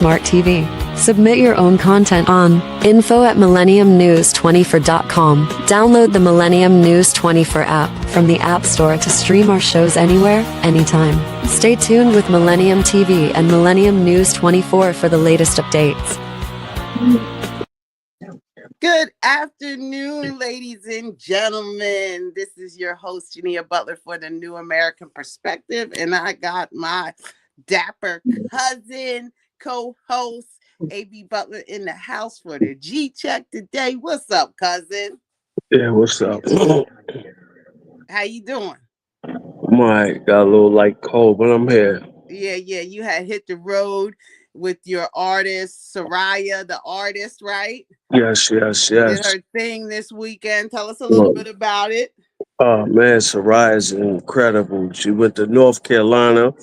Smart TV. Submit your own content on info@millenniumnews24.com. Download the Millennium News 24 app from the App Store to stream our shows anywhere, anytime. Stay tuned with Millennium TV and Millennium News 24 for the latest updates. Good afternoon, ladies and gentlemen. This is your host, Jineea Butler, for the New American Perspective, and I got my dapper cousin, co-host, A.B. Butler, in the house for the G-Check today. What's up, cousin? Yeah, what's up? How you doing? Got a little light cold, but I'm here. Yeah, you had hit the road with your artist, Soraya, the artist, right? Yes. Did her thing this weekend. Tell us a little bit about it. Oh, man, Soraya is incredible. She went to North Carolina,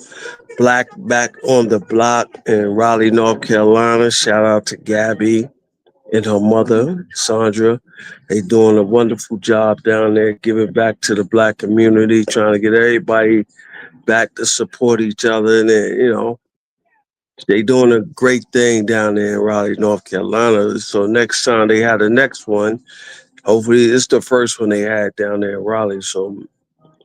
Black Back on the Block in Raleigh, North Carolina. Shout out to Gabby and her mother, Sandra. They doing a wonderful job down there, giving back to the Black community, trying to get everybody back to support each other. And, they doing a great thing down there in Raleigh, North Carolina. So next time they have the next one, hopefully it's the first one they had down there in Raleigh. So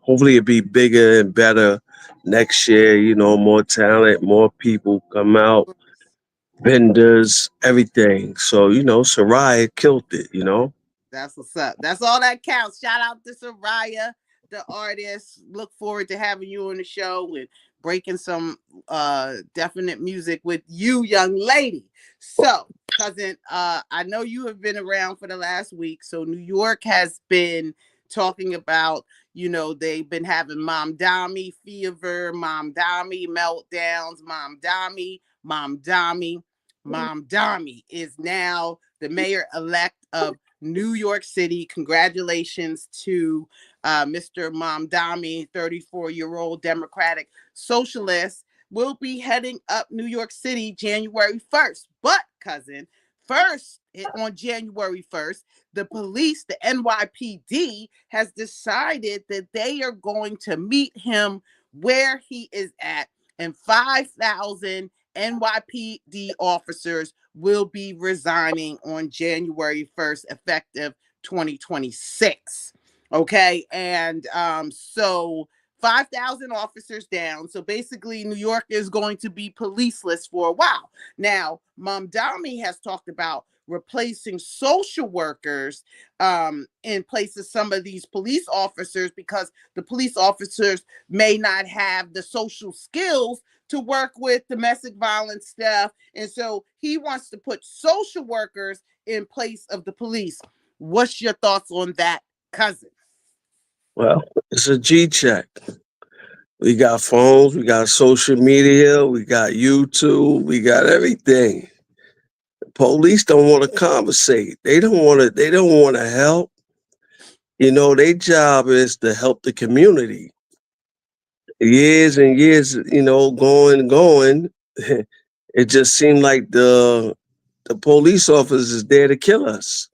hopefully it'll be bigger and better next year. More talent, more people come out, vendors, everything. So, Soraya killed it, That's what's up. That's all that counts. Shout out to Soraya, the artist. Look forward to having you on the show and breaking some definite music with you, young lady. So, cousin, I know you have been around for the last week. So New York has been talking about, they've been having Mom Dami fever, Mom Dami meltdowns, Mom Dami is now the mayor-elect of New York City. Congratulations to Mr. Mamdani, 34-year-old Democratic Socialist, will be heading up New York City January 1st. But, cousin, first, on January 1st, the police, the NYPD, has decided that they are going to meet him where he is at, and 5,000 NYPD officers will be resigning on January 1st, effective 2026. Okay. And so 5,000 officers down. So basically, New York is going to be policeless for a while. Now, Mamdani has talked about replacing social workers in place of some of these police officers, because the police officers may not have the social skills to work with domestic violence stuff. And so he wants to put social workers in place of the police. What's your thoughts on that, cousin? Well, it's a G-Check. We got phones, we got social media, we got YouTube, we got everything. The police don't want to conversate. They don't want to help. Their job is to help the community. Years and years, going. It just seemed like the police officers is there to kill us.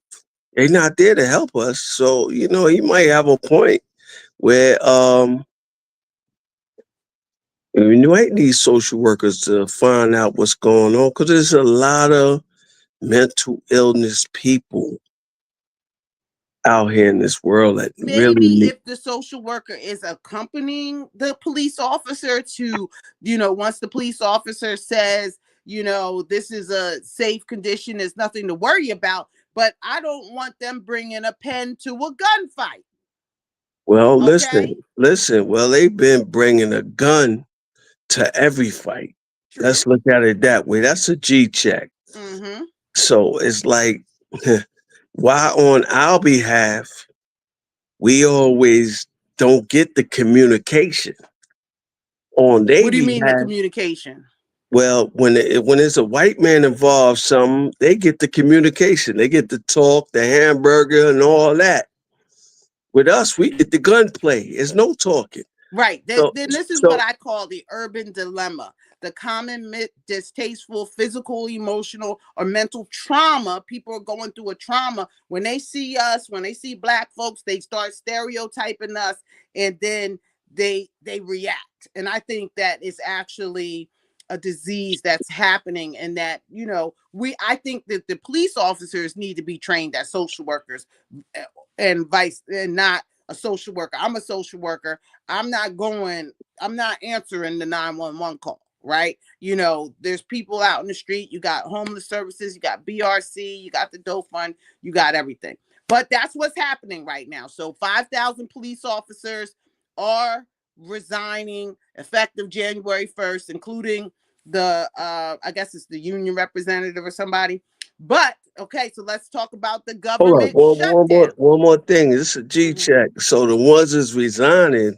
They're not there to help us. So, he might have a point where we might need social workers to find out what's going on, because there's a lot of mental illness people out here in this world that maybe if the social worker is accompanying the police officer to, once the police officer says, this is a safe condition, there's nothing to worry about, but I don't want them bringing a pen to a gunfight. Well, okay? listen. Well, they've been bringing a gun to every fight. True. Let's look at it that way. That's a G-Check. Mm-hmm. So it's like, why on our behalf, we always don't get the communication on their behalf? What do you mean the communication? Well, when there's a white man involved, they get the communication. They get the talk, the hamburger, and all that. With us, we get the gunplay. There's no talking. Right. Then this is what I call the urban dilemma. The common, distasteful, physical, emotional, or mental trauma. People are going through a trauma. When they see us, when they see Black folks, they start stereotyping us, and then they react. And I think that is actually a disease that's happening, and that, I think that the police officers need to be trained as social workers, and not a social worker. I'm a social worker. I'm not answering the 911 call, right? There's people out in the street. You got homeless services, you got BRC, you got the doe fund, you got everything. But that's what's happening right now. So 5,000 police officers are resigning effective January 1st, including the I guess it's the union representative or somebody. But okay, so let's talk about the Hold up, government shutdown. one more thing. This is a G Mhm. check. So the ones that's resigning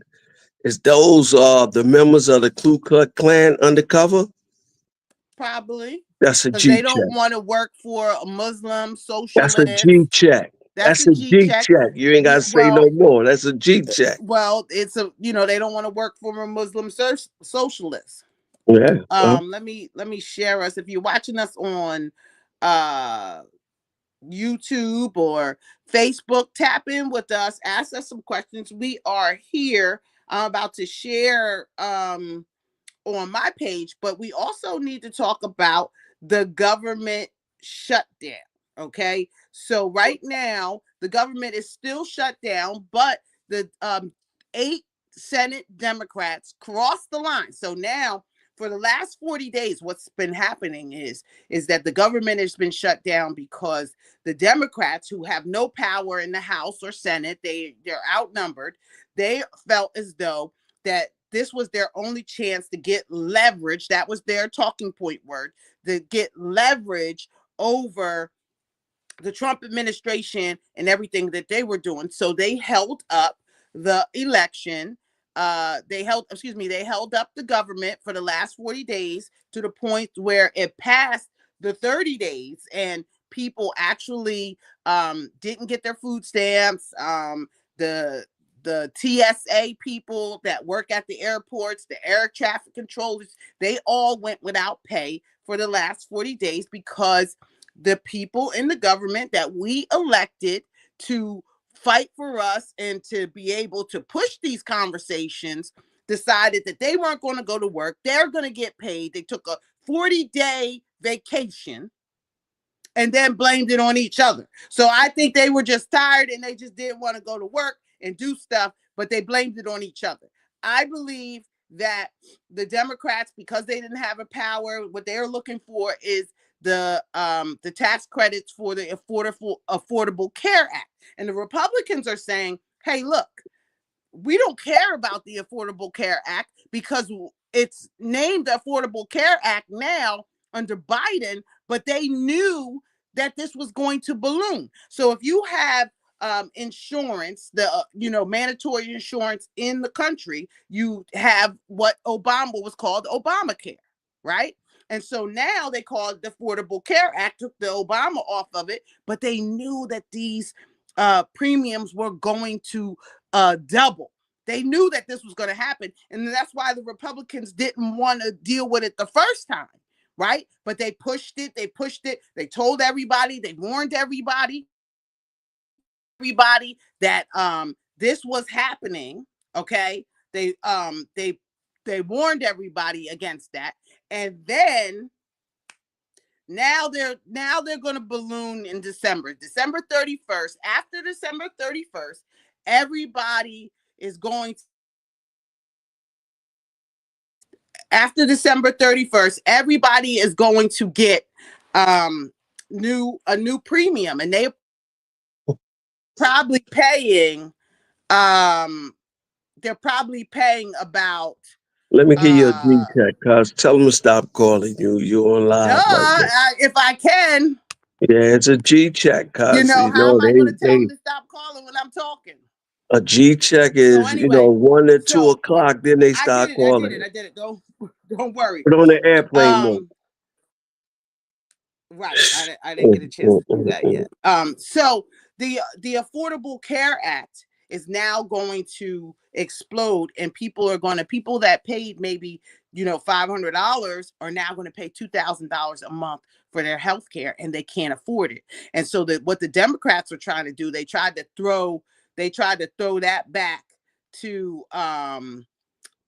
is those the members of the Ku Klux Klan undercover? Probably That's a because G they don't check. want to work for a Muslim That's a socialist. G check. That's That's a a G G check. check. You ain't gotta Yeah, say no more. That's a G check. it's a they don't want to work for a Muslim socialist. Yeah. Let me share us. If you're watching us on uh YouTube or Facebook, tap in with us, ask us some questions. We are here. I'm about to share on my page, but we also need to talk about the government shutdown. Okay. So right now, the government is still shut down, but the 8 Senate Democrats crossed the line. So now, for the last 40 days, what's been happening is that the government has been shut down because the Democrats, who have no power in the House or Senate, they're outnumbered. They felt as though that this was their only chance to get leverage. That was their talking point word, to get leverage over the Trump administration and everything that they were doing. So they held up the election. They held up the government for the last 40 days to the point where it passed the 30 days, and people actually didn't get their food stamps. The TSA people that work at the airports, the air traffic controllers, they all went without pay for the last 40 days because the people in the government that we elected to fight for us and to be able to push these conversations decided that they weren't going to go to work. They're going to get paid. They took a 40-day vacation and then blamed it on each other. So I think they were just tired and they just didn't want to go to work and do stuff, but they blamed it on each other. I believe that the Democrats, because they didn't have a power, what they're looking for is the tax credits for the Affordable Care Act. And the Republicans are saying, hey, look, we don't care about the Affordable Care Act because it's named the Affordable Care Act now under Biden, but they knew that this was going to balloon. So if you have insurance, the mandatory insurance in the country, you have what Obama was called Obamacare, right? And so now they call it the Affordable Care Act, took the Obama off of it, but they knew that these premiums were going to double. They knew that this was going to happen. And that's why the Republicans didn't want to deal with it the first time, right? But they pushed it. They told everybody, they warned everybody that this was happening. Okay. They warned everybody against that. And then now they're going to balloon in December 31st. After December 31st, everybody is going to, after December 31st, everybody is going to get um a new premium, and they're probably paying um about Let me give you a G uh check, cuz. Tell them to stop calling you. You're on live right now. if I can, Yeah, it's a G check, cuz. how am I going to tell them to stop calling when I'm talking? A G check So is, anyway, 1 or 2 o'clock, then they I did start it. calling. I did it. Don't worry. Put on the airplane mode. Um, right. I didn't get a chance to do that yet. So the Affordable Care Act is now going to explode, and people that paid maybe $500 are now going to pay $2,000 a month for their health care, and they can't afford it. And so what the Democrats are trying to do, they tried to throw that back to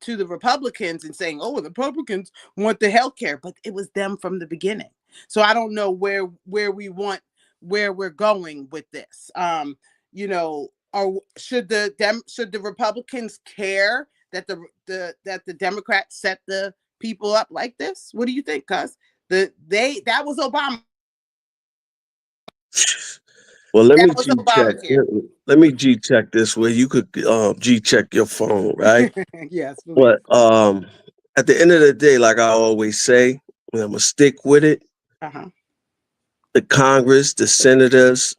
to the Republicans and saying, "Oh, the Republicans want the health care," but it was them from the beginning. So I don't know where we're going with this. Or should the Republicans care that the Democrats set the people up like this? What do you think? Cuz that was Obama. Well, let That me was G check. Obamacare. Let me G check this way. You could G check your phone, right? Yes, please. But at the end of the day, like I always say, and I'm gonna stick with it. Uh-huh. The Congress, the senators,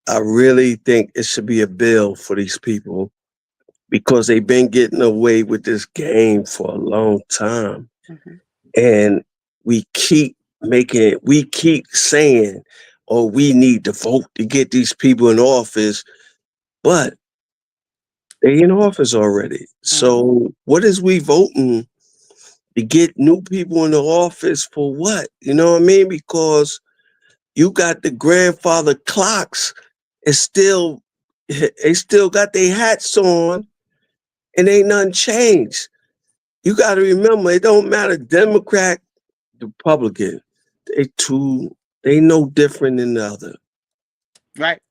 I really think it should be a bill for these people because they've been getting away with this game for a long time. Mhm. And we keep saying, oh, we need to vote to get these people in office, but they in office already. Mhm. So what is we voting to get new people in the office for what? You know what I mean? Because you got the grandfather clocks, it's still they still got their hats on and ain't nothing changed. You got to remember, it don't matter Democrat, Republican. They two, they no different than the other. Right.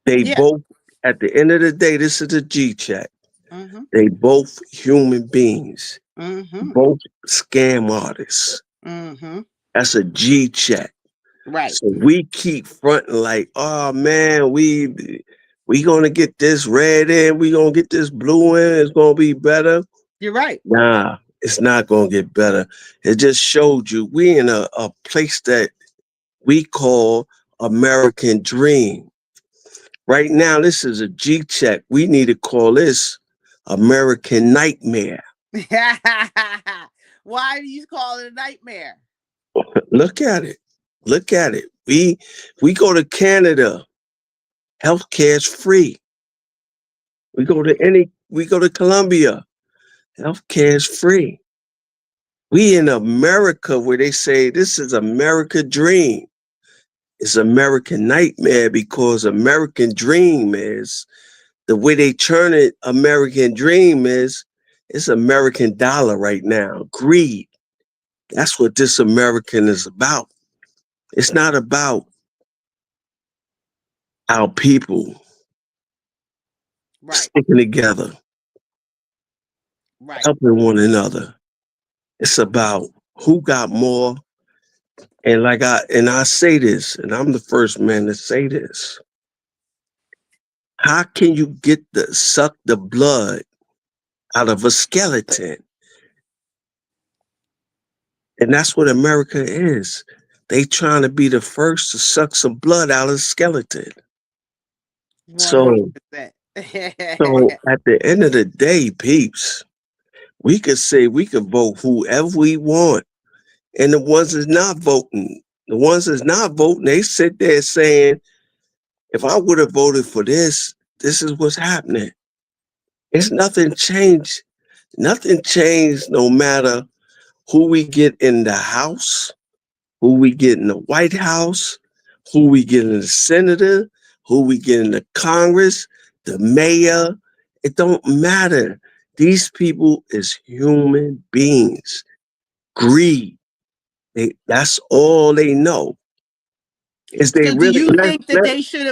They Yeah. both, at the end of the day, this is a G check. Mhm. They both human beings, Mhm. both scam artists. Mhm. That's a G check. Right. So we keep fronting like, oh man, we gonna get this red in, we gonna get this blue in, it's gonna be better. You're right. Nah, it's not gonna get better. It just showed you we in a place that we call American dream. Right now, this is a G check. We need to call this American nightmare. Why do you call it a nightmare? Look at it. Look at it. We go to Canada, healthcare is free. We go to Colombia, healthcare is free. We in America where they say this is America dream. It's American nightmare because American dream is the way they turn it. American dream is it's American dollar right now. Greed. That's what this American is about. It's not about our people Right. sticking together, Right. helping one another. It's about who got more. And I say this, and I'm the first man to say this. How can you suck the blood out of a skeleton? And that's what America is. They trying to be the first to suck some blood out of a skeleton. So 100%. so at the end of the day, peeps, we could say we could vote whoever we want. And the ones that's not voting, they sit there saying, if I would have voted for this is what's happening. It's nothing changed. Nothing changed no matter who we get in the House, who we get in the White House, who we get in the Senator, who we get in the Congress, the mayor. It don't matter. These people is human beings. Greed. That's all they know. Is they So do really you think that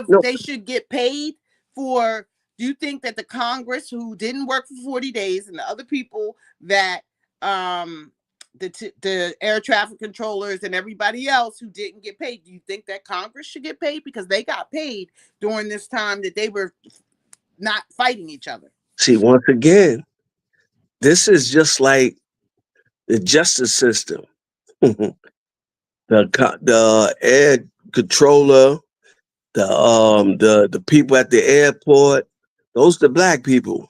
no, they should get paid for, do you think that the Congress who didn't work for 40 days and the other people that um the air traffic controllers and everybody else who didn't get paid, do you think that Congress should get paid because they got paid during this time that they were not fighting each other? see once again, this is just like the justice system. The air controller, the people at the airport, those the black people.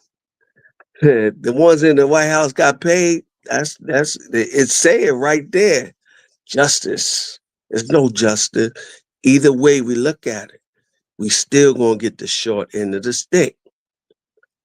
The ones in the White House got paid. That's it's saying right there. Justice. There's no justice. Either way we look at it, we still gonna get the short end of the stick.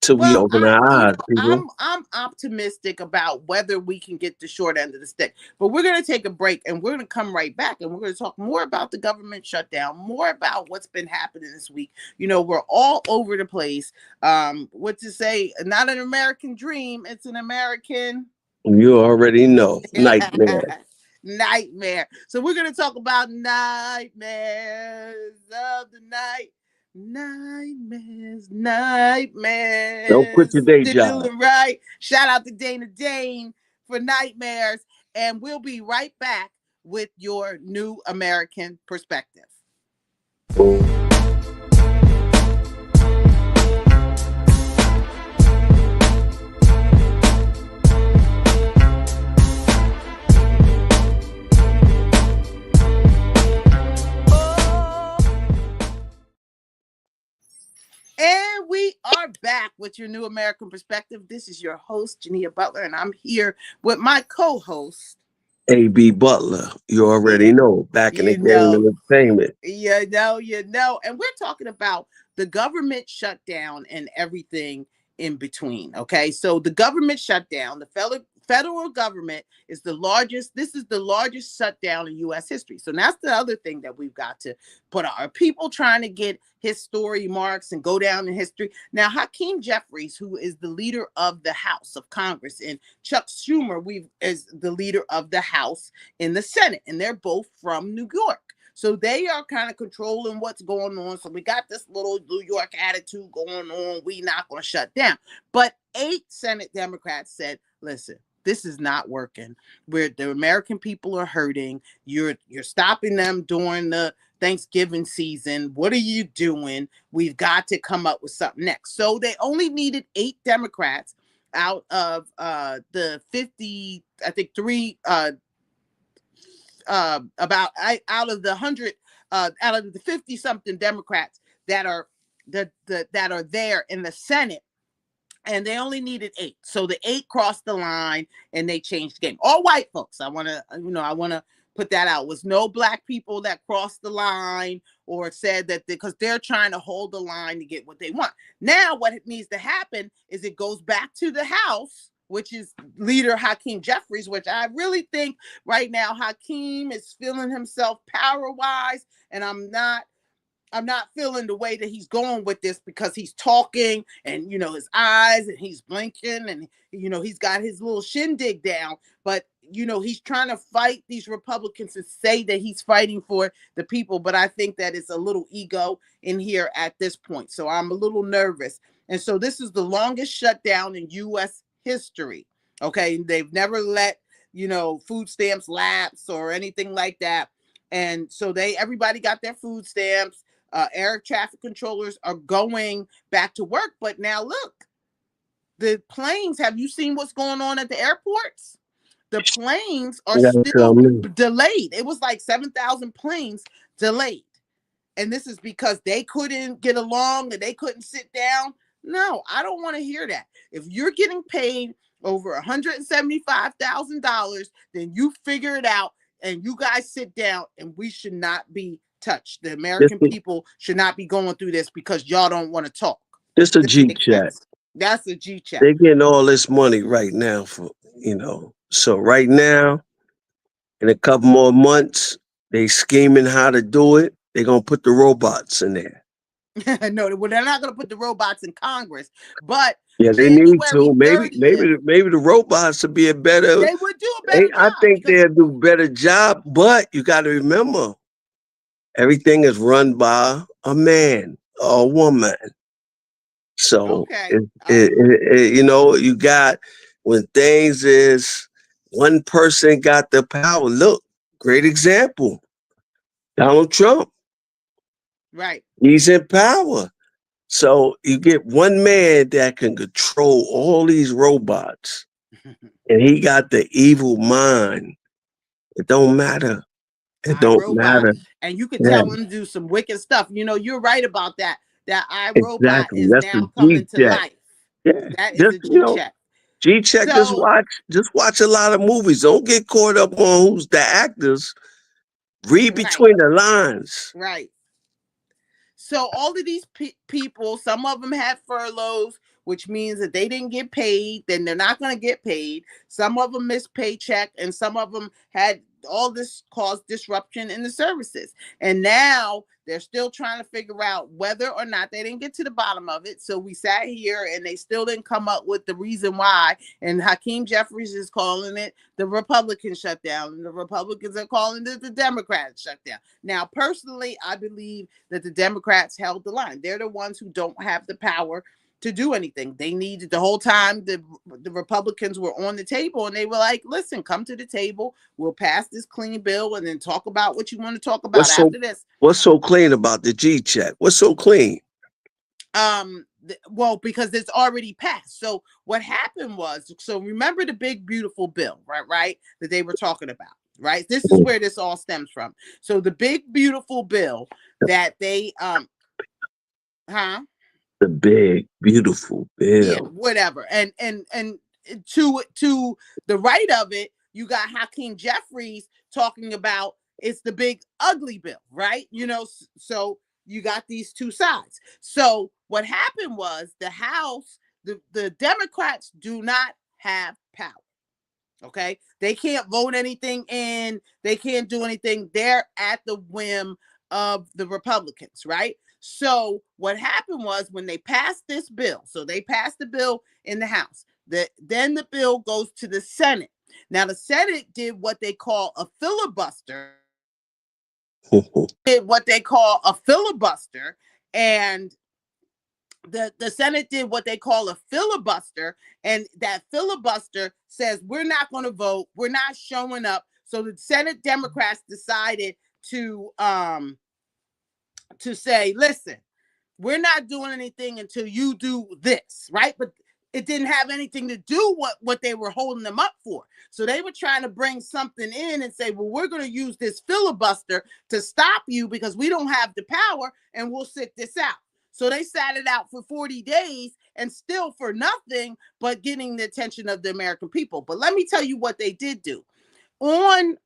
till we Well, open our eyes, people. I'm optimistic about whether we can get the short end of the stick. But we're going to take a break and we're going to come right back and we're going to talk more about the government shutdown, more about what's been happening this week. We're all over the place. What to say? Not an American dream, it's an American You already know. Nightmare. nightmare. So we're going to talk about nightmares of the night. Don't quit your Nightmares. day job. Feeling right. Shout out to Dana Dane for nightmares. And we'll be right back with your new American perspective. And we are back with your new American perspective. This is your host, Jineea Butler, and I'm here with my co-host, A.B. Butler. You already know. Back in the you game know, of entertainment. and we're talking about the government shutdown and everything in between. Okay, so the government shutdown, the federal government is the largest. This is the largest shutdown in U.S. history. So that's the other thing that we've got to put on. Are people trying to get his story marks and go down in history? Now, Hakeem Jeffries, who is the leader of the House of Congress, and Chuck Schumer, is the leader of the House in the Senate, and they're both from New York. So they are kind of controlling what's going on. So we got this little New York attitude going on. We not going to shut down. But 8 Senate Democrats said, listen, this is not working. Where the American people are hurting. You're stopping them during the Thanksgiving season. What are you doing? We've got to come up with something next. So they only needed 8 Democrats out of the 50, I think 3 about out of the 100 out of the 50 something Democrats that are that are there in the Senate, and they only needed 8. So the 8 crossed the line and they changed the game. All white folks. I want to put that out. Was no black people that crossed the line or said that because they're trying to hold the line to get what they want. Now what it needs to happen is it goes back to the House, which is leader Hakeem Jeffries, which I really think right now Hakeem is feeling himself power-wise, and I'm not feeling the way that he's going with this because he's talking and, his eyes and he's blinking and, he's got his little shindig down. But, he's trying to fight these Republicans and say that he's fighting for the people. But I think that it's a little ego in here at this point. So I'm a little nervous. And so this is the longest shutdown in U.S. history. Okay. They've never let, food stamps lapse or anything like that. And so everybody got their food stamps. Air traffic controllers are going back to work. But now look, the planes, have you seen what's going on at the airports? The planes are You gotta still tell me. delayed. It was like 7,000 planes delayed. And this is because they couldn't get along and they couldn't sit down. No, I don't want to hear that. If you're getting paid over $175,000, then you figure it out and you guys sit down, and we should not be touched. The American people should not be going through this because y'all don't want to talk. This a G chat. That's a G chat. They're getting all this money right now So right now, in a couple more months, they scheming how to do it. They're gonna put the robots in there. No, well, they're not going to put the robots in Congress, but Yeah, they need January to. 30th, Maybe the robots would be a better. they would do a better I job. think they'll do a better job. But you got to remember, everything is run by a man or a woman. So Okay. you got when things is one person got the power. Look, great example. Donald Trump. Right. He's in power. So you get one man that can control all these robots, and he got the evil mind. It don't matter. It don't iRobot, matter. and you could Yeah, tell him to do some wicked stuff. You're right about that. That iRobot exactly. is That's the now G coming to check. life. Yeah, That is just a G check. G check. So, Just watch a lot of movies. Don't get caught up on who's the actors. Read right, between the lines. right. So all of these people, some of them had furloughs, which means that they didn't get paid, then they're not going to get paid. Some of them missed paycheck, and some of them had all this caused disruption in the services. And now they're still trying to figure out whether or not, they didn't get to the bottom of it. So we sat here and they still didn't come up with the reason why. And Hakeem Jeffries is calling it the Republican shutdown, and the Republicans are calling it the Democrat shutdown. Now, personally, I believe that the Democrats held the line. They're the ones who don't have the power to do anything. They needed, the whole time the Republicans were on the table, and they were like, listen, come to the table, we'll pass this clean bill and then talk about what you want to talk about after this. What's so clean about the G check? What's so clean? Well, because it's already passed. So what happened was, so remember the big beautiful bill, right, that they were talking about, right? This is where this all stems from. So the big beautiful bill that they the big beautiful bill. Yeah, whatever. And to the right of it, you got Hakeem Jeffries talking about it's the big ugly bill, right? You know, so you got these two sides. So what happened was the House, the Democrats do not have power. Okay, they can't vote anything in, they can't do anything. They're at the whim of the Republicans, right? So what happened was, when they passed this bill, so they passed the bill in the House, then the bill goes to the Senate. Now the Senate did what they call a filibuster. And the Senate did what they call a filibuster, and that filibuster says we're not going to vote, we're not showing up. So the Senate Democrats decided to say, listen, we're not doing anything until you do this, right? But it didn't have anything to do what they were holding them up for. So they were trying to bring something in and say, well, we're going to use this filibuster to stop you because we don't have the power, and we'll sit this out. So they sat it out for 40 days, and still for nothing but getting the attention of the American people. But let me tell you what they did do. On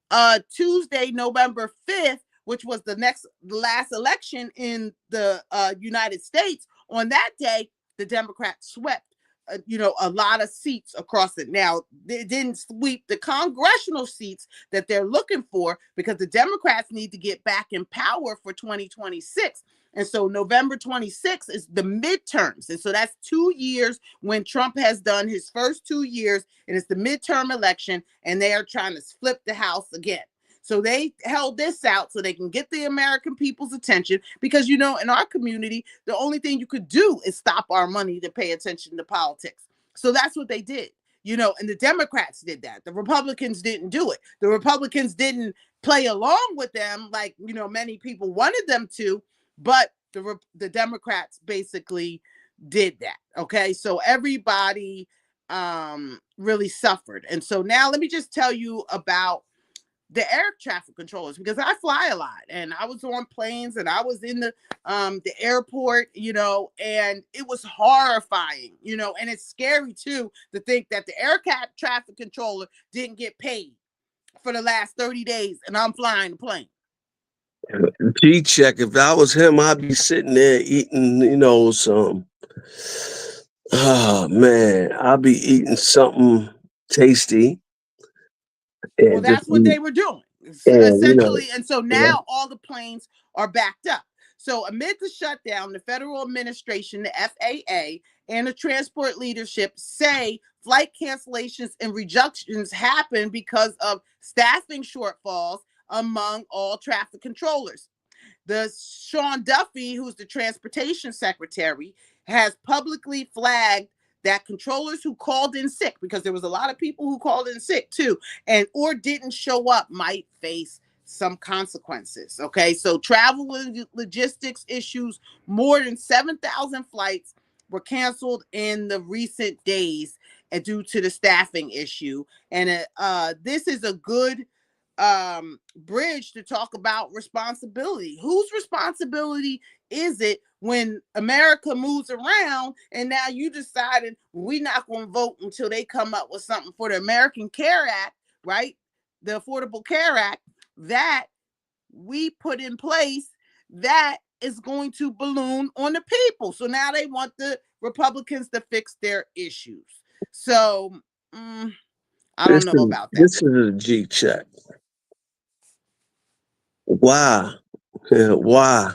Tuesday, November 5th, which was the last election in the United States, on that day, the Democrats swept a lot of seats across it. Now, they didn't sweep the congressional seats that they're looking for, because the Democrats need to get back in power for 2026. And so November 26th is the midterms. And so that's 2 years when Trump has done his first 2 years, and it's the midterm election, and they are trying to flip the House again. So they held this out so they can get the American people's attention, because, in our community, the only thing you could do is stop our money to pay attention to politics. So that's what they did, and the Democrats did that. The Republicans didn't do it. The Republicans didn't play along with them like, many people wanted them to, but the Democrats basically did that. Okay. So everybody really suffered. And so now let me just tell you about the air traffic controllers, because I fly a lot, and I was on planes, and I was in the airport, and it was horrifying, and it's scary too to think that the air traffic controller didn't get paid for the last 30 days, and I'm flying the plane. G check. If I was him, I'd be sitting there eating, some. Oh man, I'll be eating something tasty. Well, that's what they were doing, essentially. And so now all the planes are backed up. So amid the shutdown, the Federal Administration, the FAA, and the transport leadership say flight cancellations and reductions happen because of staffing shortfalls among all traffic controllers. The Sean Duffy, who's the transportation secretary, has publicly flagged that controllers who called in sick, because there was a lot of people who called in sick too, or didn't show up, might face some consequences. Okay, so travel and logistics issues, more than 7,000 flights were canceled in the recent days due to the staffing issue. And this is a good bridge to talk about responsibility. Whose responsibility is it when America moves around, and now you decided we're not going to vote until they come up with something for the American Care Act, right? The Affordable Care Act that we put in place that is going to balloon on the people. So now they want the Republicans to fix their issues. So I don't know about that. This is a G check. Why? Why?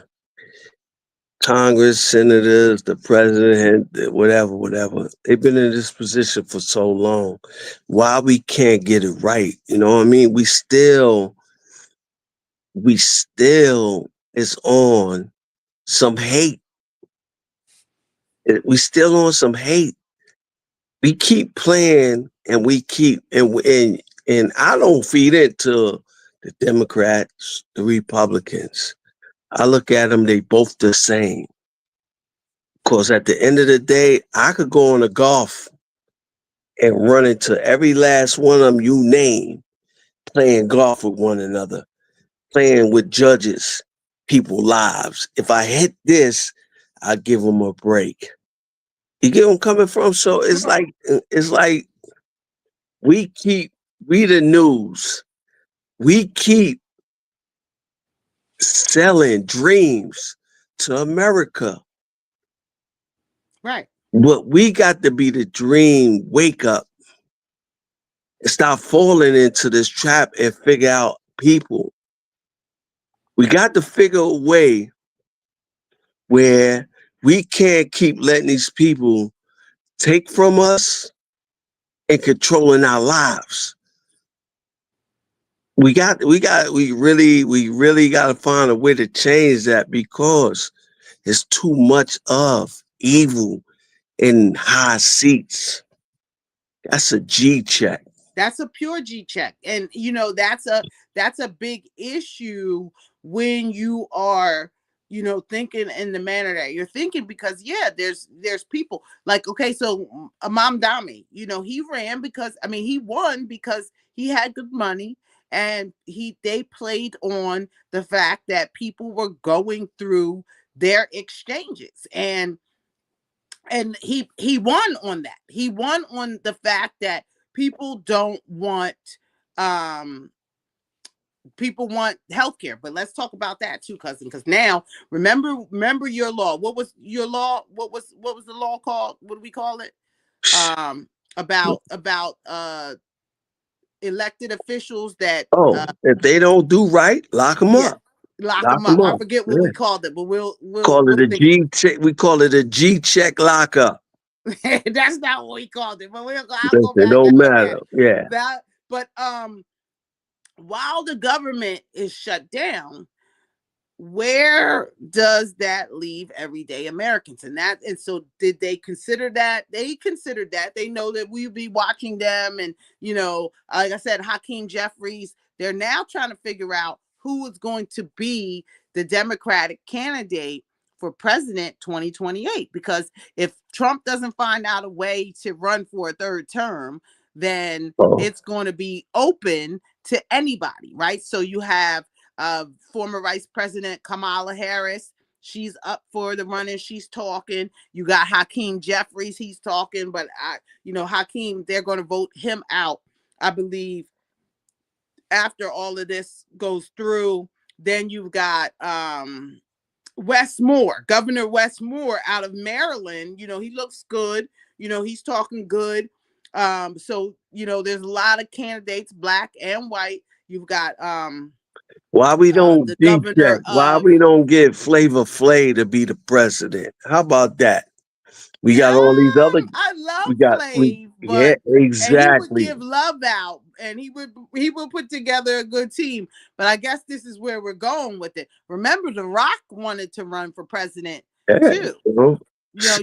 Congress, senators, the president, whatever. They've been in this position for so long. Why we can't get it right? You know what I mean? We still is on some hate. We still on some hate. We keep playing and we keep and I don't feed into the Democrats, the Republicans. I look at them, they both the same. Because at the end of the day, I could go on a golf and run into every last one of them you name, playing golf with one another, playing with judges, people lives. If I hit this, I give them a break. You get where I'm coming from? So it's like we the news. We keep selling dreams to America. Right. But we got to be the dream wake up and stop falling into this trap and figure out people. We got to figure a way where we can't keep letting these people take from us and controlling our lives. We really got to find a way to change that because there's too much of evil in high seats. That's a G check. That's a pure G check. And that's a big issue when you are, thinking in the manner that you're thinking, because there's people like, okay, so Imam Dami, he ran because he won because he had good money, and they played on the fact that people were going through their exchanges, and he won on that. He won on the fact that people don't want people want healthcare. But let's talk about that too, cousin, because now remember your law. What was your law? What was the law called? What do we call it? About elected officials that if they don't do right, lock them up. Lock them up. I forget what we called it, but we'll call it we'll a G check. We call it a G check lockup. That's not what we called it, but I'll go It back don't and look matter. at it. Yeah. But while the government is shut down, where does that leave everyday Americans? And so did they consider that? They considered that. They know that we'll be watching them. And, like I said, Hakeem Jeffries, they're now trying to figure out who is going to be the Democratic candidate for president 2028. Because if Trump doesn't find out a way to run for a third term, then it's going to be open to anybody, right? So you have former Vice President Kamala Harris. She's up for the running. She's talking. You got Hakeem Jeffries. He's talking. But Hakeem, they're going to vote him out, I believe, after all of this goes through. Then you've got Wes Moore, Governor Wes Moore out of Maryland. He looks good. He's talking good. So there's a lot of candidates, black and white. You've got why we don't the governor why we don't get Flavor Flav to be the president? How about that? We got all these other. I love Flav, but exactly. And he would give love out, and he would put together a good team. But I guess this is where we're going with it. Remember, The Rock wanted to run for president too.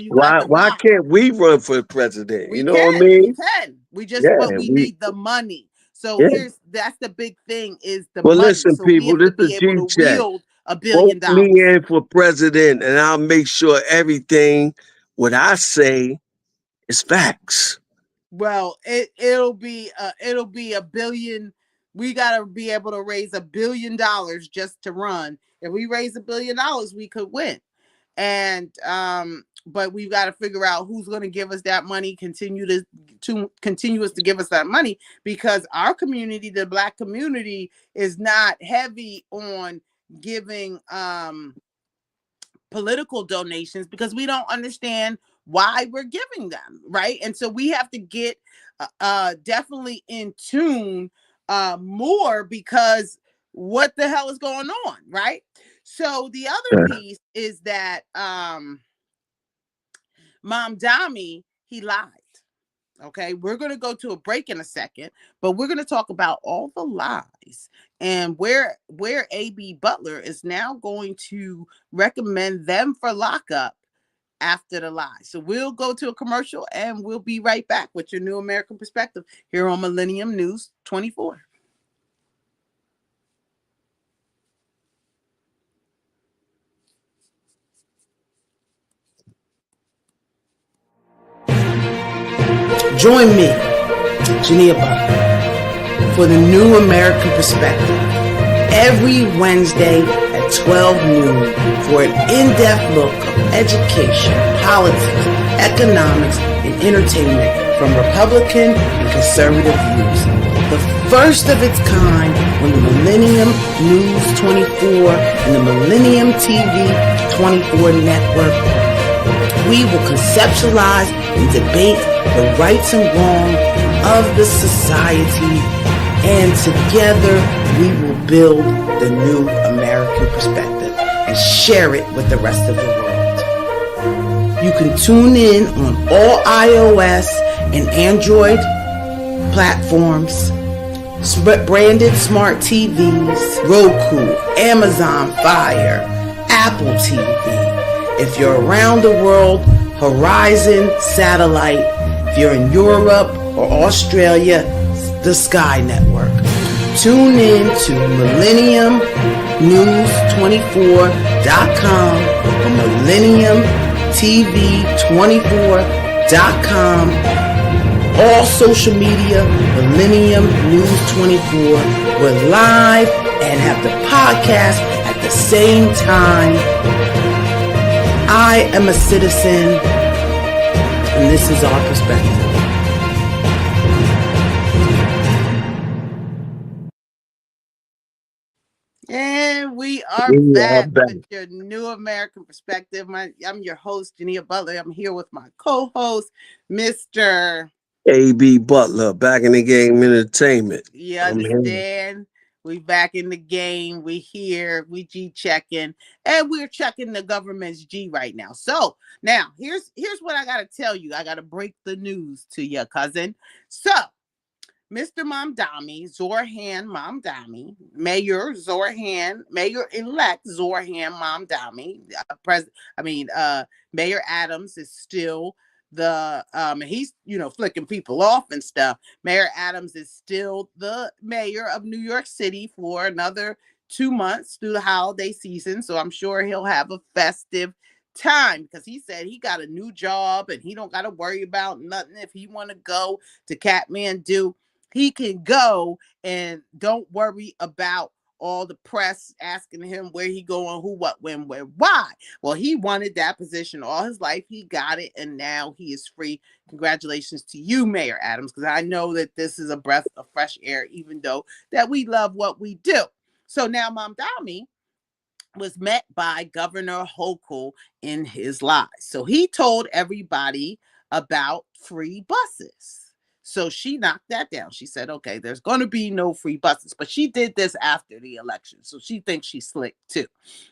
Why can't we run for president? We what I mean? We can. But we need the money. So that's the big thing is the money. Listen, so people, we have this to is be able to wield $1 billion. Vote me in for president, and I'll make sure everything what I say is facts. Well, it'll be $1 billion. We got to be able to raise $1 billion just to run. If we raise $1 billion, we could win. And but we've got to figure out who's going to give us that money, continuous to give us that money, because our community, the Black community, is not heavy on giving political donations, because we don't understand why we're giving them, right? And so we have to get definitely in tune more, because what the hell is going on, right? So the other piece is that Mom Dami, he lied. Okay, we're going to go to a break in a second, but we're going to talk about all the lies and where AB Butler is now going to recommend them for lockup after the lie. So we'll go to a commercial and we'll be right back with your New American Perspective here on Millennium News 24. Join me, Jineea Butler, for the New American Perspective every Wednesday at 12 noon for an in-depth look of education, politics, economics, and entertainment from Republican and conservative views. The first of its kind on the Millennium News 24 and the Millennium TV 24 network. We will conceptualize and debate the rights and wrongs of the society, and together we will build the New American Perspective and share it with the rest of the world. You can tune in on all iOS and Android platforms, branded smart TVs, Roku, Amazon Fire, Apple TV. If you're around the world, Horizon Satellite. If you're in Europe or Australia, the Sky Network. Tune in to MillenniumNews24.com or MillenniumTV24.com. All social media, Millennium News 24. We're live and have the podcast at the same time. I am a citizen, and this is our perspective. And we are back with your New American Perspective. I'm your host, Jineea Butler. I'm here with my co-host, Mr. AB Butler, back in the game entertainment. You understand? We back in the game. We here. We G checking, and we're checking the government's G right now. So now here's what I gotta tell you. I gotta break the news to you, cousin. So Mr. Mamdani, Zoran Mamdani, Mayor-elect Zoran Mamdani, Mayor Adams is still the he's flicking people off and stuff. Mayor Adams is still the mayor of New York City for another 2 months through the holiday season. So I'm sure he'll have a festive time, because he said he got a new job and he don't got to worry about nothing. If he want to go to Kathmandu, he can go and don't worry about all the press asking him where he going, who, what, when, where, why. Well, he wanted that position all his life. He got it, and now he is free. Congratulations to you, Mayor Adams, because I know that this is a breath of fresh air, even though that we love what we do. So now Mamdani was met by Governor Hochul in his lies. So he told everybody about free buses. So she knocked that down. She said, okay, there's going to be no free buses. But she did this after the election. So she thinks she's slick too.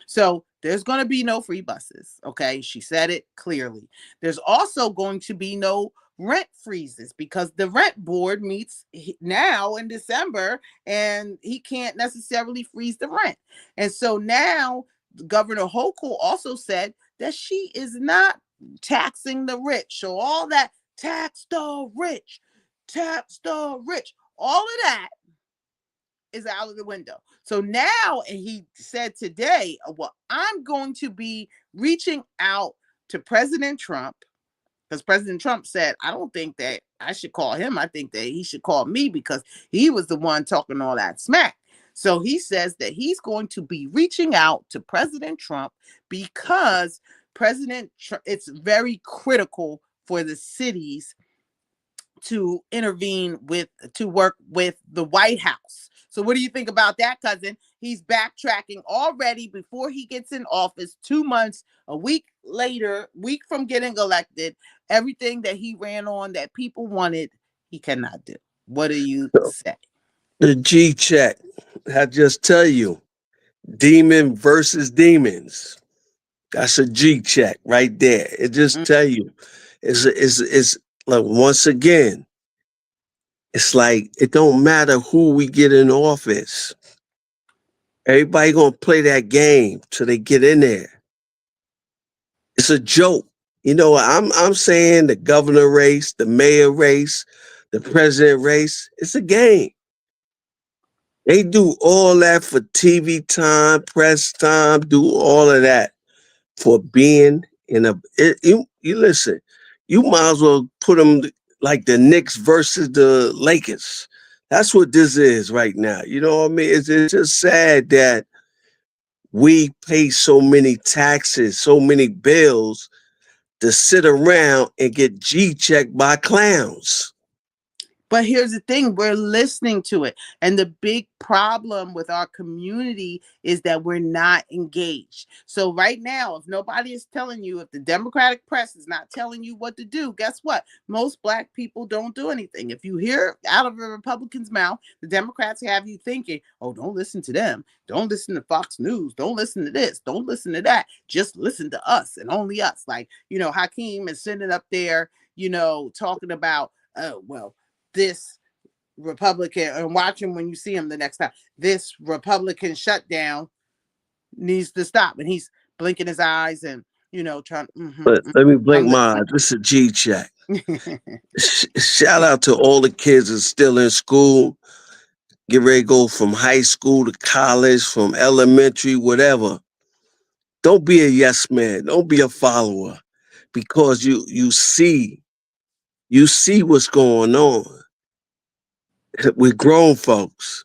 So there's going to be no free buses. Okay. She said it clearly. There's also going to be no rent freezes, because the rent board meets now in December and he can't necessarily freeze the rent. And so now Governor Hochul also said that she is not taxing the rich. So all that tax the rich, all of that is out of the window. So now, and he said today, well, I'm going to be reaching out to President Trump, because President Trump said, I don't think that I should call him. I think that he should call me, because he was the one talking all that smack. So he says that he's going to be reaching out to President Trump, because it's very critical for the cities to intervene to work with the White House. So what do you think about that, cousin? He's backtracking already before he gets in office, 2 months, a week later, week from getting elected. Everything that he ran on that people wanted, he cannot do. What do you say? The G check. I just tell you, demon versus demons. That's a G check right there. It just tell you, it's like once again, it's like it don't matter who we get in office. Everybody gonna play that game till they get in there. It's a joke. You know, I'm saying the governor race, the mayor race, the president race. It's a game. They do all that for TV time, press time, do all of that for being in a. You listen. You might as well put them like the Knicks versus the Lakers. That's what this is right now. You know what I mean? It's just sad that we pay so many taxes, so many bills to sit around and get G checked by clowns. But here's the thing, we're listening to it. And the big problem with our community is that we're not engaged. So right now, if nobody is telling you, if the Democratic press is not telling you what to do, guess what? Most Black people don't do anything. If you hear out of a Republican's mouth, the Democrats have you thinking, oh, don't listen to them. Don't listen to Fox News. Don't listen to this. Don't listen to that. Just listen to us and only us. Like, Hakeem is sitting up there, talking about, this Republican, and watch him when you see him the next time. This Republican shutdown needs to stop. And he's blinking his eyes and, trying. But let me blink my eyes. This is a G check. Shout out to all the kids that's still in school. Get ready to go from high school to college, from elementary, whatever. Don't be a yes man. Don't be a follower, because you see what's going on. We're grown folks.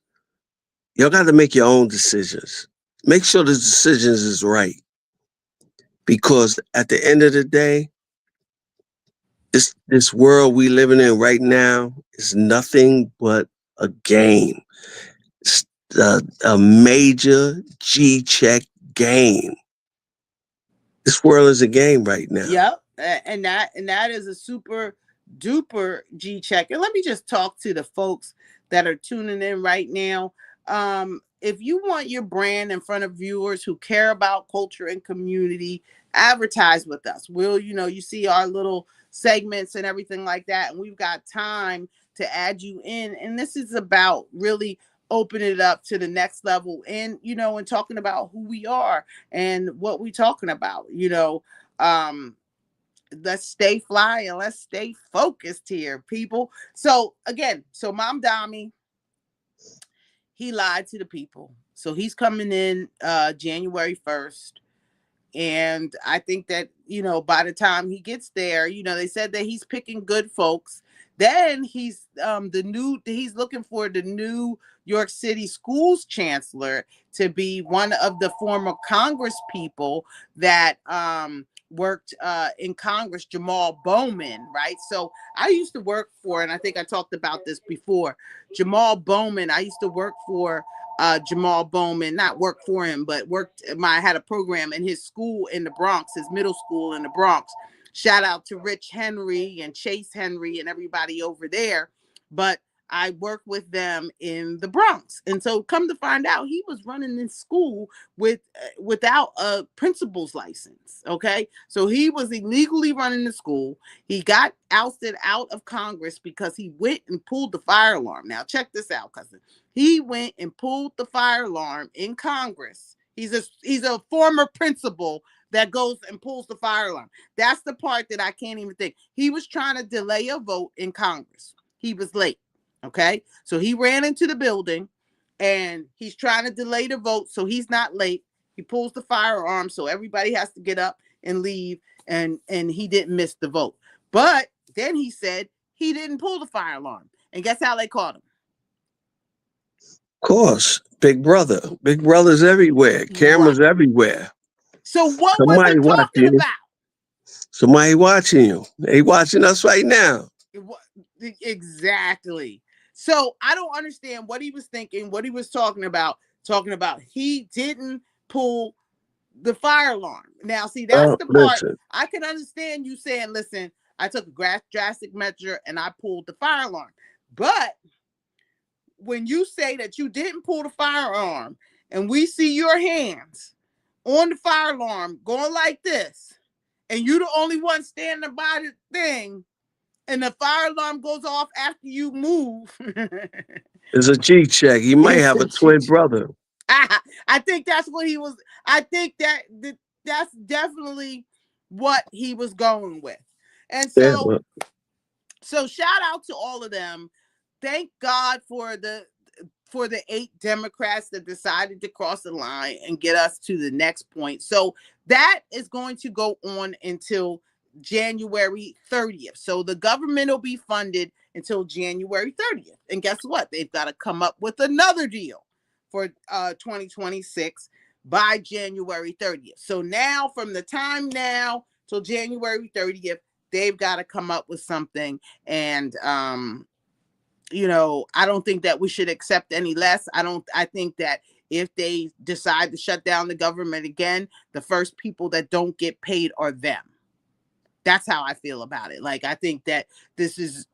Y'all got to make your own decisions. Make sure the decisions is right. Because at the end of the day, this world we living in right now is nothing but a game. It's a major G-check game. This world is a game right now. Yep. And that is a super duper G-check. And let me just talk to the folks that are tuning in right now. If you want your brand in front of viewers who care about culture and community, advertise with us. You see our little segments and everything like that, and we've got time to add you in. And this is about really open it up to the next level, and and talking about who we are and what we're talking about. Let's stay fly and let's stay focused here, people. So again, Mom Dami, he lied to the people. So he's coming in January 1st. And I think that, by the time he gets there, they said that he's picking good folks. Then he's looking for the New York City schools chancellor to be one of the former Congress people that worked in Congress, Jamal Bowman, right? So I used to work for, and I think I talked about this before, Jamal Bowman. I used to work for Jamal Bowman, not work for him, but I had a program in his school in the Bronx, his middle school in the Bronx. Shout out to Rich Henry and Chase Henry and everybody over there. But I worked with them in the Bronx. And so come to find out, he was running this school without a principal's license. Okay. So he was illegally running the school. He got ousted out of Congress because he went and pulled the fire alarm. Now check this out, cousin. He went and pulled the fire alarm in Congress. He's a former principal that goes and pulls the fire alarm. That's the part that I can't even think. He was trying to delay a vote in Congress. He was late. Okay. So he ran into the building and he's trying to delay the vote. So he's not late. He pulls the firearm. So everybody has to get up and leave. And he didn't miss the vote. But then he said he didn't pull the fire alarm. And guess how they caught him? Of course. Big brother. Big brother's everywhere. Cameras everywhere. So what was he talking about? Somebody watching you. They watching us right now. Exactly. So I don't understand what he was thinking, what he was talking about. Talking about he didn't pull the fire alarm. Now, see, that's the part Listen, I can understand you saying, listen, I took a drastic measure and I pulled the fire alarm. But when you say that you didn't pull the firearm and we see your hands on the fire alarm going like this, and you the only one standing by the thing, and the fire alarm goes off after you move. it's a G check. He might have a twin brother. I think that's what he was. I think that's definitely what he was going with. And Yeah, so, well, shout out to all of them. Thank God for the 8 Democrats that decided to cross the line and get us to the next point. So that is going to go on until January 30th. So the government will be funded until January 30th. And guess what? They've got to come up with another deal for 2026 by January 30th. So now, from the time now till January 30th, they've got to come up with something. And I don't think that we should accept any less. I think that if they decide to shut down the government again, the first people that don't get paid are them. That's how I feel about it. Like, I think that this is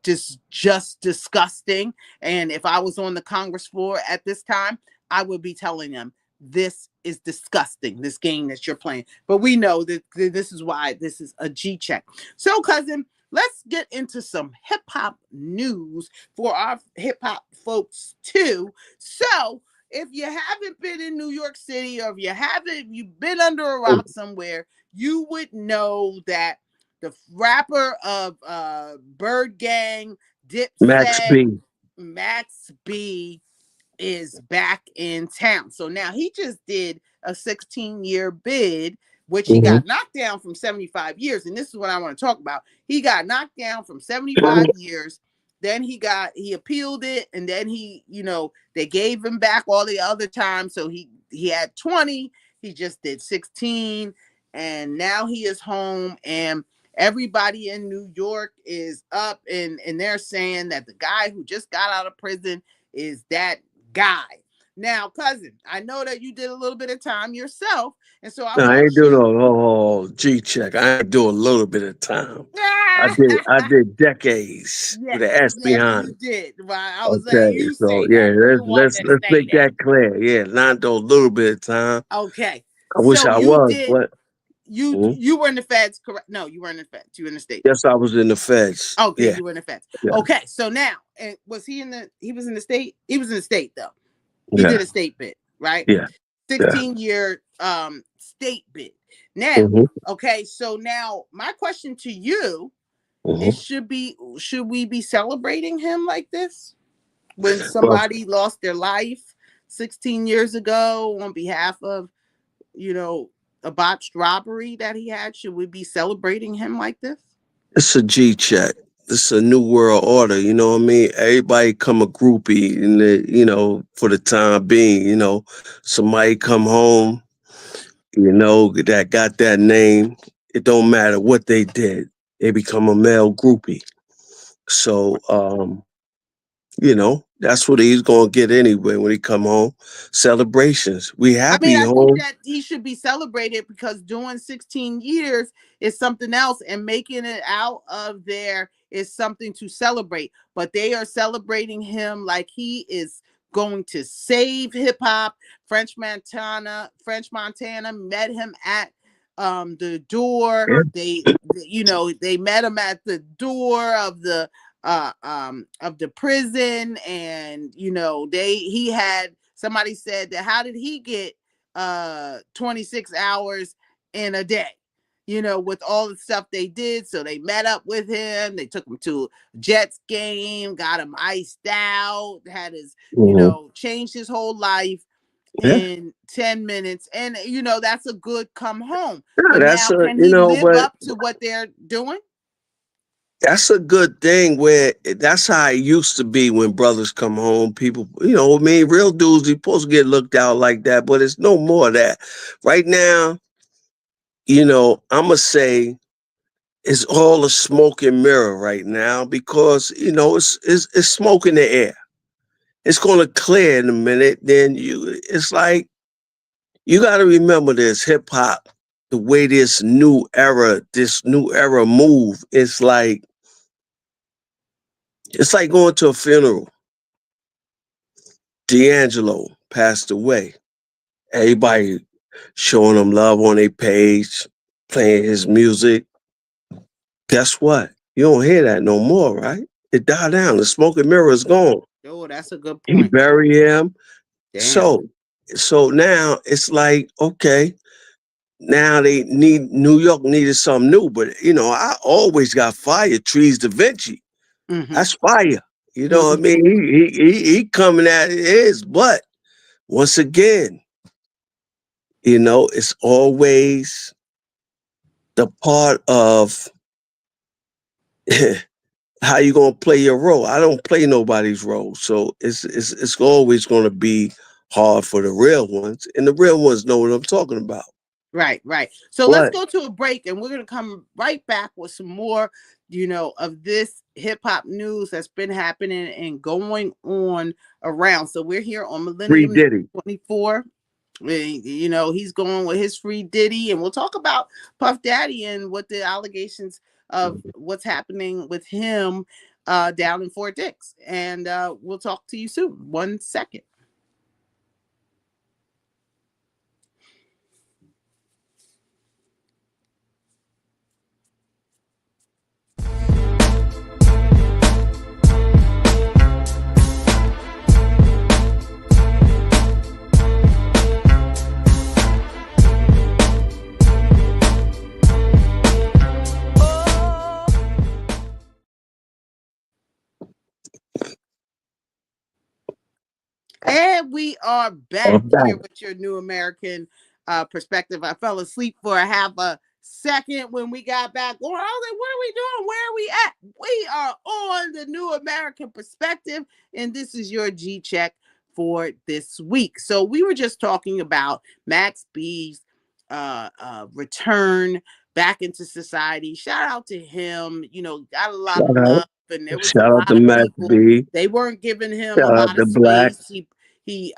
just disgusting. And if I was on the Congress floor at this time, I would be telling them, this is disgusting, this game that you're playing. But we know that this is why this is a G check. So, cousin, let's get into some hip hop news for our hip hop folks too. So, if you haven't been in New York City, or if you've been under a rock somewhere, you would know that the rapper of Bird Gang, Max Dipset, B. Max B, is back in town. So now he just did a 16-year bid, which he got knocked down from 75 years. And this is what I want to talk about. He got knocked down from 75 years. Then he appealed it. And then they gave him back all the other time. So he had 20. He just did 16. And now he is home. And everybody in New York is up. And they're saying that the guy who just got out of prison is that guy. Now, cousin, I know that you did a little bit of time yourself, and so I No, I want ain't doing you. no G check. I ain't doing a little bit of time. I did decades with an S Yes, you behind it. did. Well, I was letting Okay, you so say yeah, that. You the one let's that let's say make that. that clear. Yeah, not a little bit of time. Okay, I wish so I you was, did. but mhm. You were in the feds, correct? No, you weren't in the feds. You were in the state. Yes, I was in the feds. Okay, Yeah, you were in the feds. yeah, Okay, so now, and was he in the? He was in the state. He was in the state though. He yeah, did a state bid, right? yeah, yeah. 16-year state bid. Now, hmm okay, so now my question to you hmm is, should we be celebrating him like this when Well, somebody lost their life 16 years ago on behalf of, you know, a botched robbery that he had? Should we be celebrating him like this? it's a G check. This is a new world order. You know what I mean? Everybody come a groupie, for the time being. Somebody come home, that got that name. It don't matter what they did. They become a male groupie. So, that's what he's gonna get anyway when he come home. Celebrations. We I mean, happy I think home. that he should be celebrated because doing 16 years is something else, and making it out of there is something to celebrate. But they are celebrating him like he is going to save hip hop. French Montana met him at the door. Yeah. They met him at the door of the prison, and he had somebody said that, how did he get 26 hours in a day, with all the stuff they did. So they met up with him, they took him to a Jets game, got him iced out, had his Mhm. changed his whole life Yeah. in 10 minutes. And that's a good come home. Yeah, But now, can he live up to what they're doing? that's a good thing where that's how it used to be when brothers come home. People, I mean, real dudes, they supposed to get looked out like that, but it's no more of that. Right now, I'm going to say it's all a smoke and mirror right now because, it's smoke in the air. it's going to clear in a minute. Then it's like, you got to remember this hip hop, the way this new era move. It's like going to a funeral. D'Angelo passed away. Everybody showing him love on their page, playing his music. Guess what? You don't hear that no more, right? It died down. The smoke and mirror is gone. Oh, that's a good He point. buried him. Damn. So now it's like, okay, now New York needed something new, but I always got fire. Trees Da Vinci, Mm-hmm. that's fire. You know what I Mm-hmm. mean? He coming at his, but once again, it's always the part of how you gonna play your role. I don't play nobody's role, so it's always gonna be hard for the real ones, and the real ones know what I'm talking about. Right. So let's But go to a break, and we're going to come right back with some more, of this hip hop news that's been happening and going on around. So we're here on Free Millennium Diddy. 24. He's going with his free Diddy, and we'll talk about Puff Daddy and what the allegations of what's happening with him down in Fort Dix. And we'll talk to you soon. 1 second. And we are back here with your New American perspective. I fell asleep for a half a second when we got back. I was like, what are we doing? Where are we at? We are on the New American perspective, and this is your G check for this week. So we were just talking about Max B's return back into society. Shout out to him. Got a lot of love, and there was a Shout out lot to of Max people. B. They weren't giving him a Shout out lot to of Black. space. He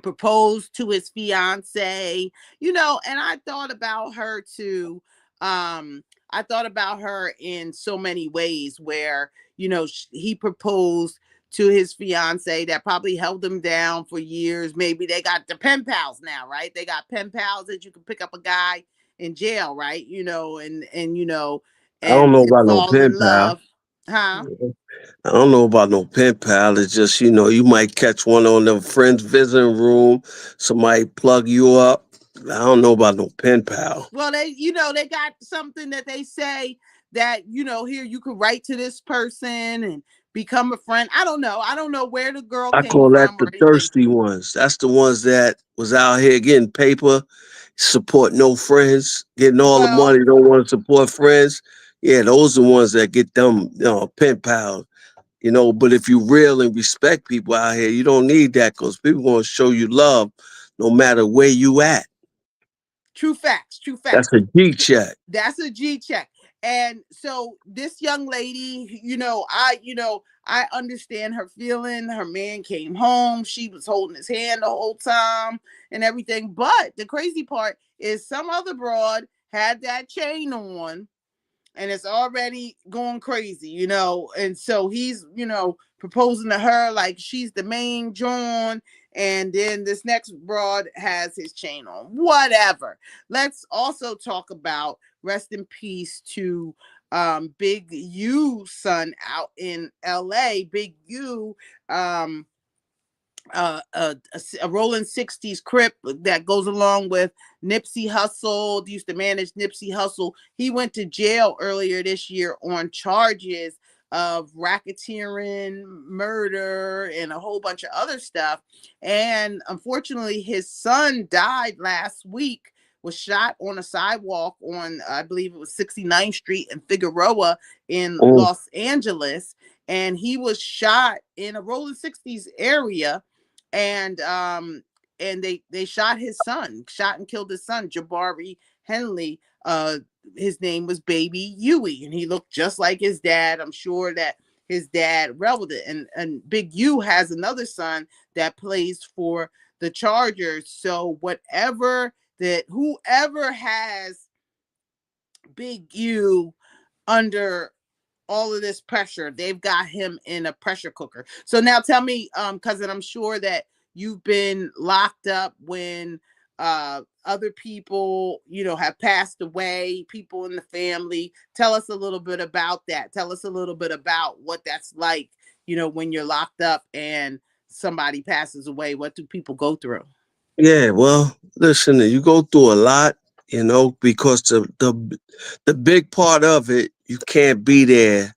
proposed to his fiance, and I thought about her too. I thought about her in so many ways where, he proposed to his fiance that probably held him down for years. Maybe they got the pen pals now, right? They got pen pals that you can pick up a guy in jail, right? And I don't know about no fall pen in pal. love. Huh? I don't know about no pen pal. It's just, you might catch one on them friends visiting room. Somebody plug you up. I don't know about no pen pal. Well, they got something that they say that, here you could write to this person and become a friend. I don't know where the girl I came call that from or the anything. thirsty ones. That's the ones that was out here getting paper, support no friends, getting all the money, don't want to support friends. Yeah, those are the ones that get them, pen pals. But if you real and respect people out here, you don't need that, because people going to show you love no matter where you at. True facts. That's a G check. That's a G check. And so this young lady, I understand her feeling. Her man came home. She was holding his hand the whole time and everything. But the crazy part is some other broad had that chain on, and it's already going crazy, and so he's, proposing to her like she's the main John, and then this next broad has his chain on. Whatever. Let's also talk about rest in peace to Big U's son out in LA. Big U, a rolling 60s crip that goes along with Nipsey Hussle, used to manage Nipsey Hussle. He went to jail earlier this year on charges of racketeering, murder, and a whole bunch of other stuff. And unfortunately, his son died last week, was shot on a sidewalk on, I believe it was 69th Street in Figueroa in Los Angeles. And he was shot in a rolling 60s area. And they shot and killed his son, Jabari Henley. His name was Baby Huey, and he looked just like his dad. I'm sure that his dad rebelled it. And Big U has another son that plays for the Chargers. So whoever has Big U under all of this pressure, they've got him in a pressure cooker. So now tell me, cousin, I'm sure that you've been locked up when other people, have passed away, people in the family. Tell us a little bit about that. Tell us a little bit about what that's like, when you're locked up and somebody passes away. What do people go through? Yeah, well, listen, you go through a lot, because the big part of it, you can't be there,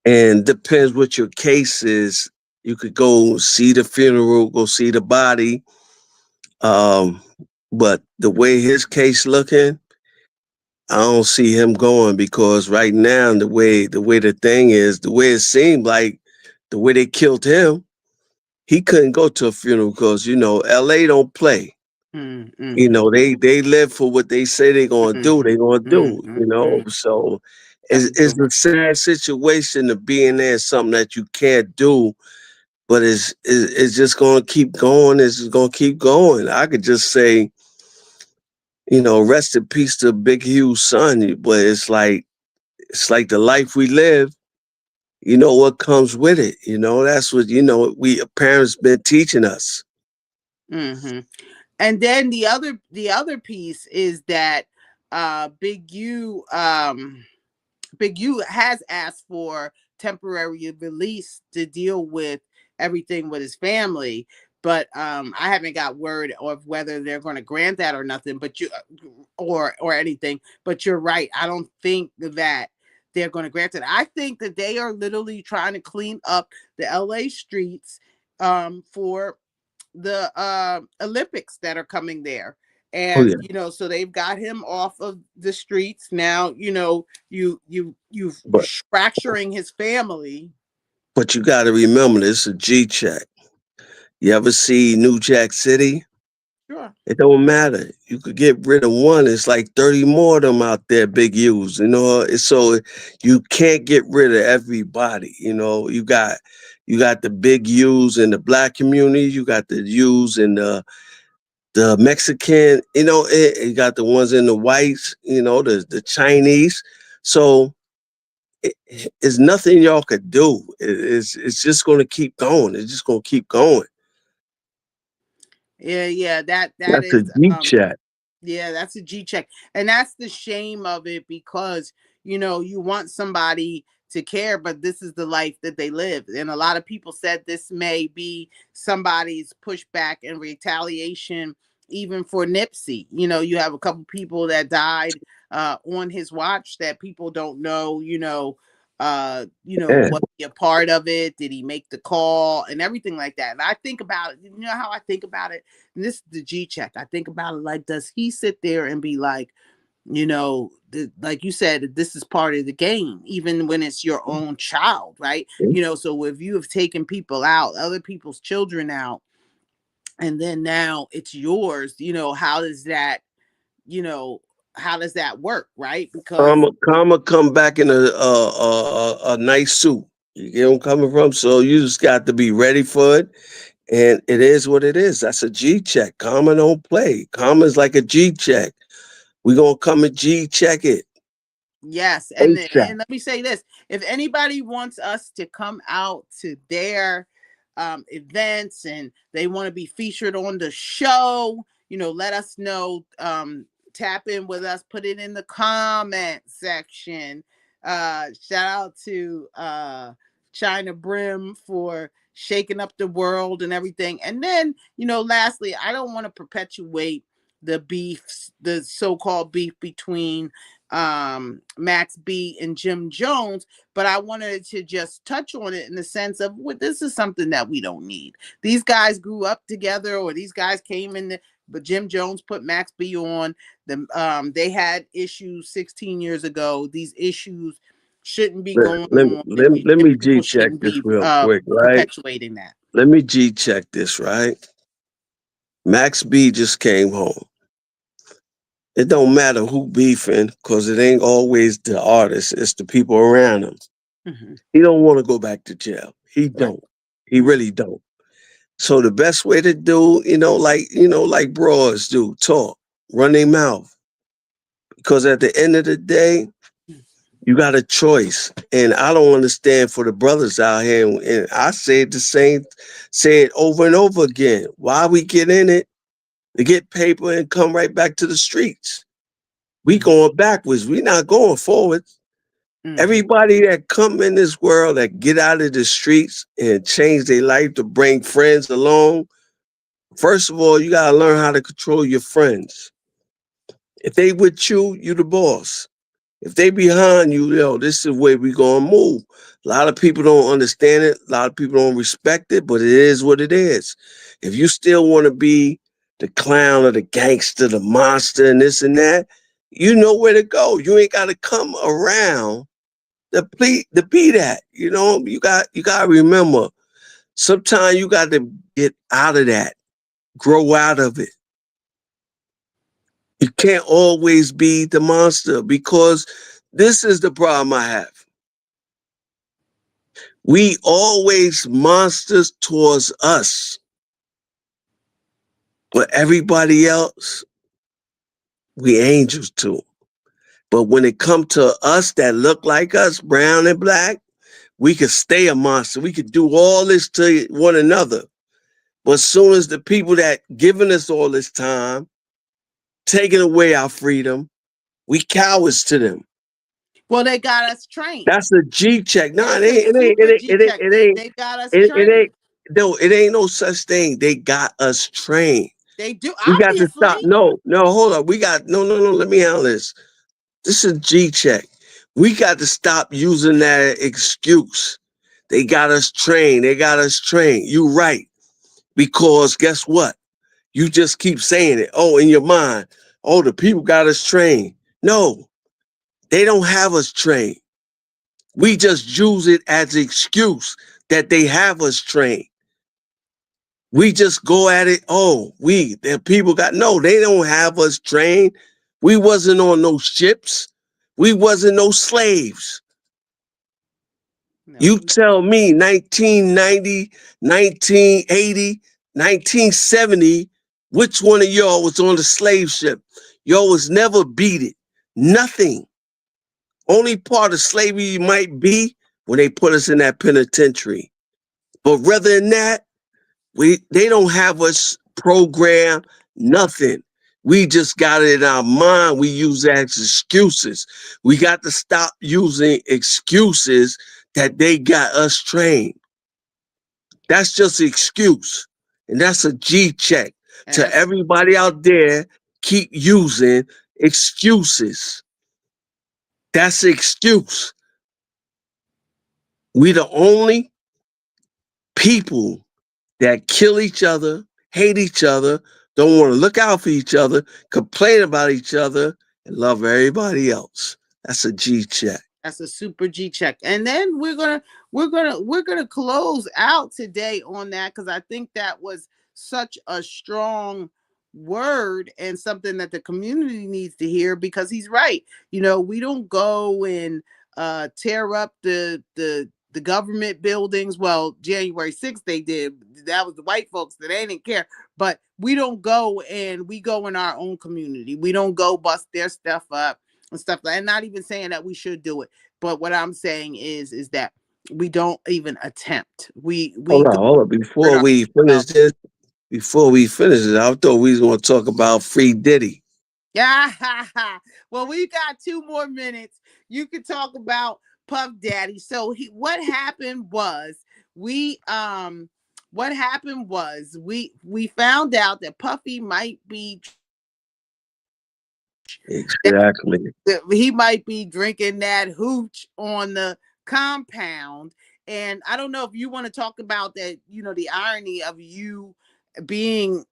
and depends what your case is. You could go see the funeral, go see the body, um, but the way his case looking, I don't see him going because right now the thing is, the way it seemed like the way they killed him, he couldn't go to a funeral because LA don't play. They live for what they say they're gonna do. They're gonna do. So it's a Absolutely. sad situation to be in there. Something that you can't do, but it's just gonna keep going. It's just gonna keep going. I could just say, rest in peace to Big Hugh's son. But it's like the life we live. You know what comes with it. That's what we parents been teaching us. hmm And then the other piece is that Big U Big U has asked for temporary release to deal with everything with his family, but I haven't got word of whether they're going to grant that or nothing. But or anything. But you're right. I don't think that they're going to grant it. I think that they are literally trying to clean up the LA streets for the Olympics that are coming there. Oh And yeah, so they've got him off of the streets now. You but fracturing his family. you got to remember this is a G check. You ever see New Jack City? Sure. It don't matter. You could get rid of one. It's like 30 more of them out there, big U's. So you can't get rid of everybody. You got the big U's in the black community. You got the U's in the Mexican. You got the ones in the whites. The Chinese. So it's nothing y'all could do. It's just going to keep going. It's just going to keep going. Yeah. That That's a is deep chat. Yeah, that's a G check. And that's the shame of it because, you want somebody to care, but this is the life that they live. And a lot of people said this may be somebody's pushback and retaliation, even for Nipsey. You have a couple people that died on his watch that people don't know, Yeah. was he a part of it? Did he make the call and everything like that? And I think about it, how I think about it? And this is the G check. I think about it like, does he sit there and be like, like you said, this is part of the game, even when it's your own child, right? So if you have taken people out, other people's children out, and then now it's yours, you know, how does that work, right? Because Karma come back in a nice suit. You get where I'm coming from? So you just got to be ready for it. And it is what it is. That's a G check. Karma don't play. Karma is like a G check. We gonna come and G check it. yes, ASAP. and let me say this: if anybody wants us to come out to their events and they want to be featured on the show, let us know. Tap in with us. Put it in the comment section. Shout out to China Brim for shaking up the world and everything. And then, lastly, I don't want to perpetuate the beef, the so-called beef between Max B and Jim Jones, but I wanted to just touch on it in the sense of, well, this is something that we don't need. These guys grew up together, or these guys came in but Jim Jones put Max B on. They had issues 16 years ago. These issues shouldn't be Let, going let, on, let, let and me G people check shouldn't this be real quick, right? perpetuating that. Let me G check this, right? Max B just came home. It don't matter who beefing, cause it ain't always the artist. It's the people around him. Hmm. He don't want to go back to jail. He Right. don't. He really don't. So the best way to do, like broads do, talk, run their mouth. Because at the end of the day, you got a choice. And I don't understand for the brothers out here, and I say it say it over and over again. Why we get in it to get paper and come right back to the streets? We Hmm. going backwards. We not going forward. Hmm. Everybody that come in this world that get out of the streets and change their life to bring friends along, first of all, you gotta learn how to control your friends. If they with you, you the boss. If they behind you, this is where we gonna move. A lot of people don't understand it. A lot of people don't respect it, but it is what it is. If you still want to be the clown or the gangster, the monster, and this and that, you know where to go. You ain't got to come around to be that. You got to remember. Sometimes you got to get out of that, grow out of it. You can't always be the monster because this is the problem I have. We always monsters towards us, but everybody else, we angels too. But when it come to us that look like us, brown and black, we could stay a monster. We could do all this to one another. But as soon as the people that giving us all this time, taking away our freedom, we cowards to them. Well, they got us trained. That's a G check. No, it It's a ain't. It ain't. super It G ain't. It ain't. check. It They ain't. they got us It ain't. trained. No, it ain't no such thing. They got us trained. They do, We got to obviously. stop. No, no, hold up. We got no. Let me handle this. This is G check. We got to stop using that excuse. They got us trained. They got us trained. You right. Because guess what? You just keep saying it. Oh, in your mind. Oh, the people got us trained. No, they don't have us trained. We just use it as an excuse that they have us trained. We just go at it. Oh, the people got no. They don't have us trained. We wasn't on no ships. We wasn't no slaves. No, You tell me 1990, 1980, 1970, which one of y'all was on the slave ship? Y'all was never beat it. Nothing. Only part of slavery might be when they put us in that penitentiary. But rather than that, they don't have us programmed, nothing. We just got it in our mind. We use that as excuses. We got to stop using excuses that they got us trained. That's just an excuse. And that's a G check and to that's everybody out there. Keep using excuses. That's an excuse. We the only people that kill each other, hate each other, don't want to look out for each other, complain about each other, and love everybody else. That's a G check. that's a super G check. And then we're gonna close out today on that because I think that was such a strong word and something that the community needs to hear because he's right. We don't go and tear up the government buildings. Well, January 6th they did. That was the white folks that they didn't care. But we don't go and we go in our own community. We don't go bust their stuff up and stuff like that. And not even saying that we should do it. But what I'm saying is that we don't even attempt. We go Hold on. hurt ourselves. Before we finish it, I thought we was going to talk about Free Diddy. Yeah. Well, we got 2 more minutes. You could talk about Puff Daddy. So what happened was we we found out that Puffy might be Exactly. he might be drinking that hooch on the compound. And I don't know if you want to talk about that, the irony of you being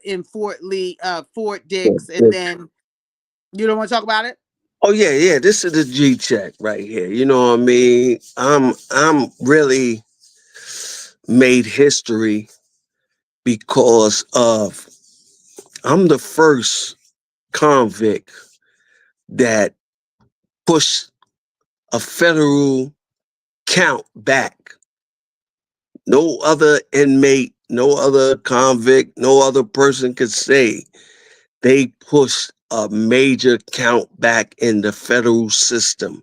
in Fort Dix, and then you don't want to talk about it. Oh yeah. This is the G check right here. You know what I mean? I'm really made history because of I'm the first convict that pushed a federal count back. No other inmate, no other convict, no other person could say they pushed a major count back in the federal system.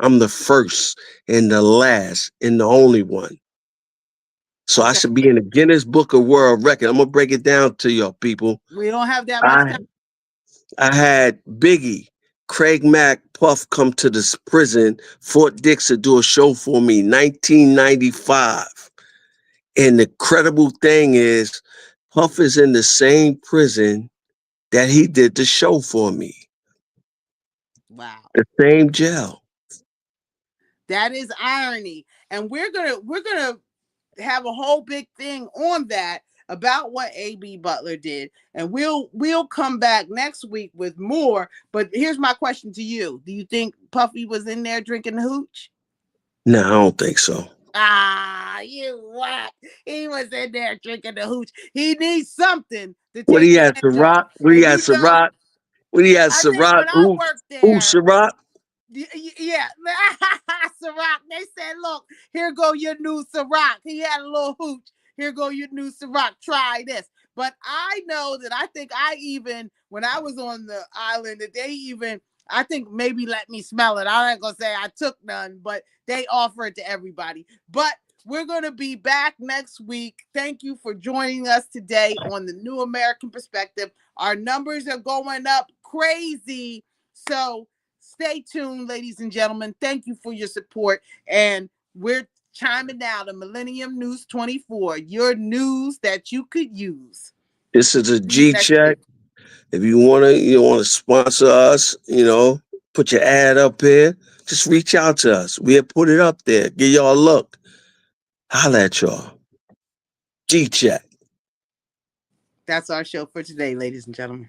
I'm the first and the last and the only one. So I Okay. should be in the Guinness Book of World Record. I'm gonna break it down to y'all people. We don't have that much I time. I had Biggie, Craig Mack, Puff come to this prison, Fort Dix, to do a show for me, 1995. And the credible thing is, Puff is in the same prison that he did the show for me, Wow. the same jail. That is irony. And we're gonna have a whole big thing on that about what AB Butler did. And we'll come back next week with more. But here's my question to you. Do you think Puffy was in there drinking the hooch? No, I don't think so. Ah, you what? He was in there drinking the hooch. He needs something to What take he had, advantage of. Ciroc? What he And had, Ciroc? What he had, I think Ciroc? when I Who, worked who, there, Ciroc? yeah, Ciroc. They said, "Look, here go your new Ciroc." He had a little hooch. Here go your new Ciroc. Try this. But I know that I think I even when I was on the island that they even I think maybe let me smell it. I'm not gonna say I took none, but they offer it to everybody. But we're gonna be back next week. Thank you for joining us today on the New American Perspective. Our numbers are going up crazy, so stay tuned, ladies and gentlemen. Thank you for your support. And we're chiming out of Millennium News 24, your news that you could use. This is a See you G next check. week. If you want to sponsor us, put your ad up here, just reach out to us. We'll put it up there. Give y'all a look. Holla at y'all. G check. That's our show for today, ladies and gentlemen.